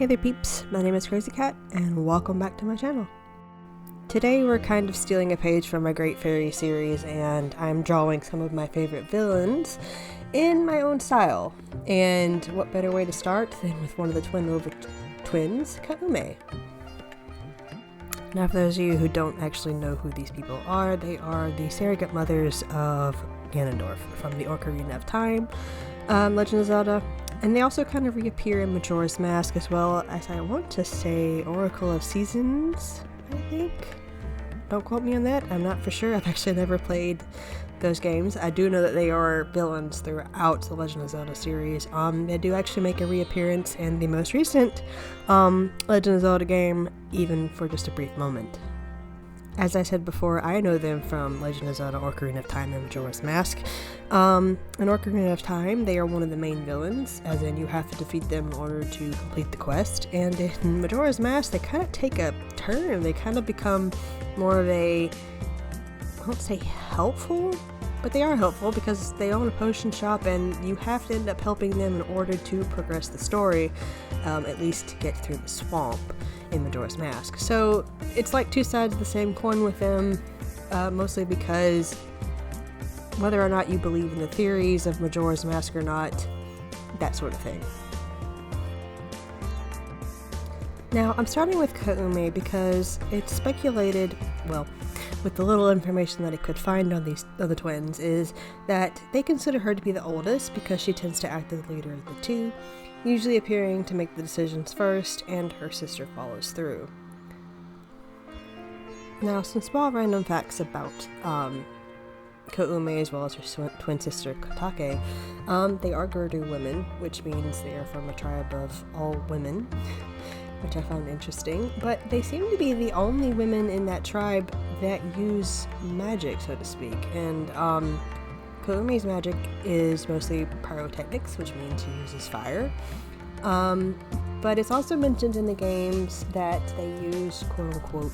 Hey there peeps, my name is Crazy Cat and welcome back to my channel. Today we're kind of stealing a page from my Great Fairy series and I'm drawing some of my favorite villains in my own style. And what better way to start than with one of the Twinrova twins, Koume. Now for those of you who don't actually know who these people are, they are the surrogate mothers of Ganondorf from the Ocarina of Time, Legend of Zelda. And they also kind of reappear in Majora's Mask, as well as, I want to say, Oracle of Seasons, I think? Don't quote me on that, I'm not for sure. I've actually never played those games. I do know that they are villains throughout the Legend of Zelda series. They do actually make a reappearance in the most recent Legend of Zelda game, even for just a brief moment. As I said before, I know them from Legend of Zelda Ocarina of Time and Majora's Mask. In Ocarina of Time, they are one of the main villains, as in you have to defeat them in order to complete the quest. And in Majora's Mask, they kind of take a turn. They kind of become more of a, I won't say helpful, but they are helpful because they own a potion shop and you have to end up helping them in order to progress the story, at least to get through the swamp in Majora's Mask. So it's like two sides of the same coin with them, mostly because whether or not you believe in the theories of Majora's Mask or not, that sort of thing. Now I'm starting with Koume because it's speculated, well, with the little information that I could find on these other twins, is that they consider her to be the oldest because she tends to act as the leader of the two, usually appearing to make the decisions first, and her sister follows through. Now, some small random facts about Koume as well as her twin sister Kuretake. They are Gerudo women, which means they are from a tribe of all women, which I found interesting, but they seem to be the only women in that tribe that use magic, so to speak, and Koume's magic is mostly pyrotechnics, which means she uses fire, but it's also mentioned in the games that they use quote-unquote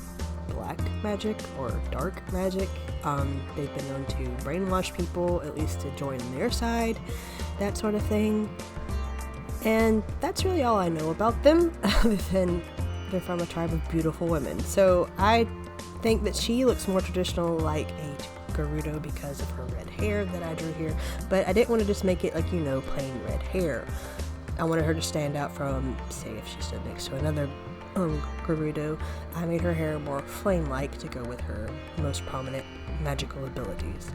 black magic or dark magic. They've been known to brainwash people, at least to join their side, that sort of thing. And that's really all I know about them, other than they're from a tribe of beautiful women. So I think that she looks more traditional like a Gerudo because of her red hair that I drew here, but I didn't want to just make it like, you know, plain red hair. I wanted her to stand out from, say, if she stood next to another Gerudo. I made her hair more flame-like to go with her most prominent magical abilities.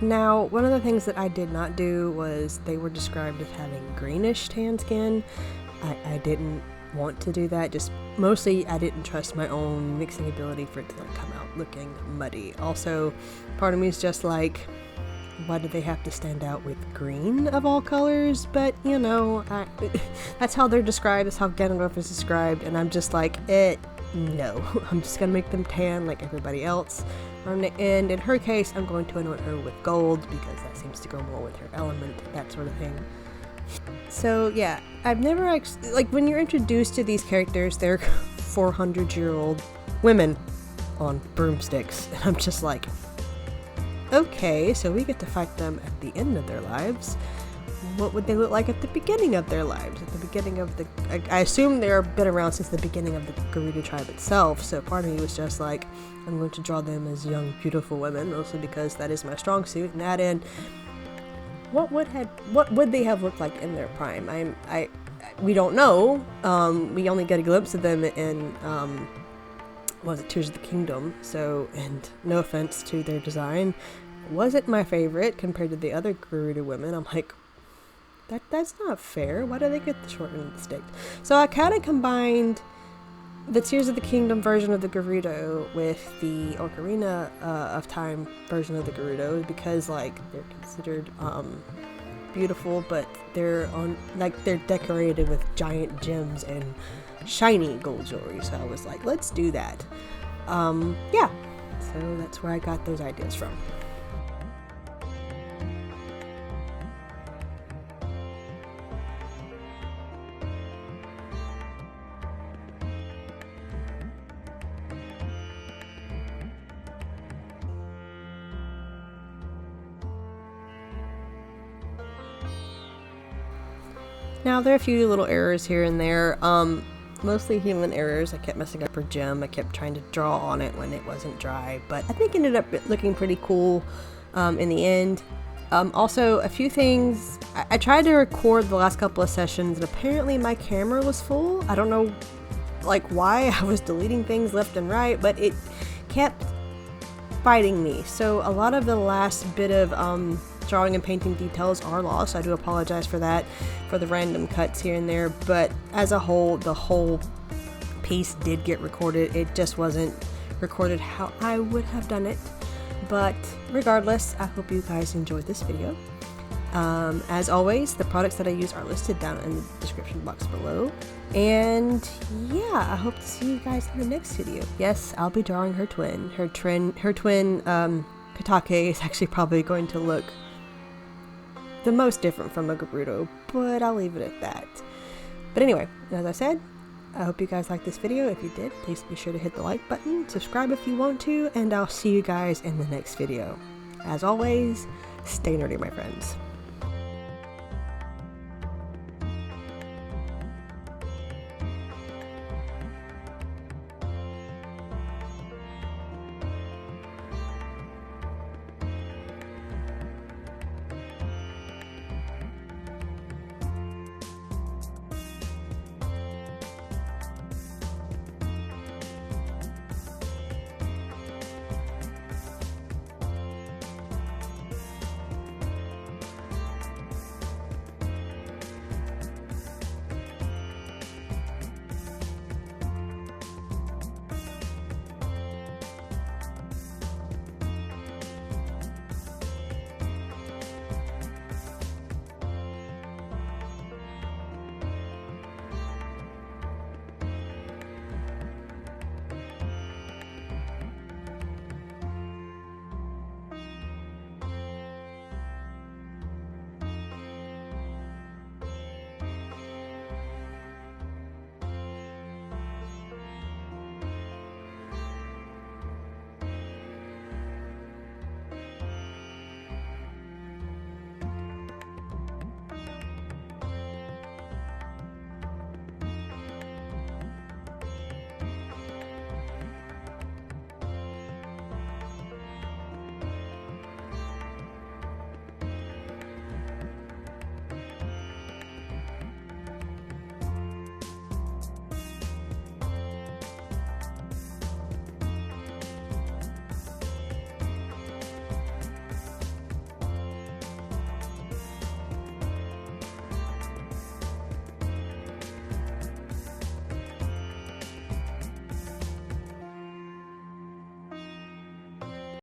Now, one of the things that I did not do was they were described as having greenish tan skin. I didn't want to do that, just mostly I didn't trust my own mixing ability for it to like come out looking muddy. Also, part of me is just like, why do they have to stand out with green of all colors? But you know, that's how they're described, that's how Ganondorf is described, and I'm just like, no. I'm just gonna make them tan like everybody else. And in her case, I'm going to anoint her with gold because that seems to go more with her element, that sort of thing. So yeah, I've never actually, like, when you're introduced to these characters, they're 400-year-old women on broomsticks, and I'm just like, okay, so we get to fight them at the end of their lives. What would they look like at the beginning of their lives? At the beginning of the... I assume they've been around since the beginning of the Gerudo tribe itself, so part of me was just like, I'm going to draw them as young, beautiful women, mostly because that is my strong suit, and that in... What would they have looked like in their prime? We don't know. We only get a glimpse of them in, was it Tears of the Kingdom? So, and no offense to their design, wasn't my favorite compared to the other Gerudo women. I'm like, that's not fair. Why do they get the short end of the stick? So I kind of combined the Tears of the Kingdom version of the Gerudo with the Ocarina of Time version of the Gerudo because, like, they're considered beautiful, but they're decorated with giant gems and shiny gold jewelry. So I was like, let's do that. Yeah. So that's where I got those ideas from. Now, there are a few little errors here and there, mostly human errors. I kept messing up her gem. I kept trying to draw on it when it wasn't dry, but I think it ended up looking pretty cool in the end. Also, a few things, I tried to record the last couple of sessions and apparently my camera was full. I don't know like why. I was deleting things left and right, but it kept fighting me. So a lot of the last bit of drawing and painting details are lost. I do apologize for that, for the random cuts here and there, but as a whole, the whole piece did get recorded. It just wasn't recorded how I would have done it. But regardless, I hope you guys enjoyed this video. As always, the products that I use are listed down in the description box below. And yeah, I hope to see you guys in the next video. Yes, I'll be drawing her twin. Her twin, Kuretake, is actually probably going to look the most different from a Gerudo, but I'll leave it at that. But anyway, as I said, I hope you guys liked this video. If you did, please be sure to hit the like button, subscribe if you want to, and I'll see you guys in the next video. As always, stay nerdy, my friends.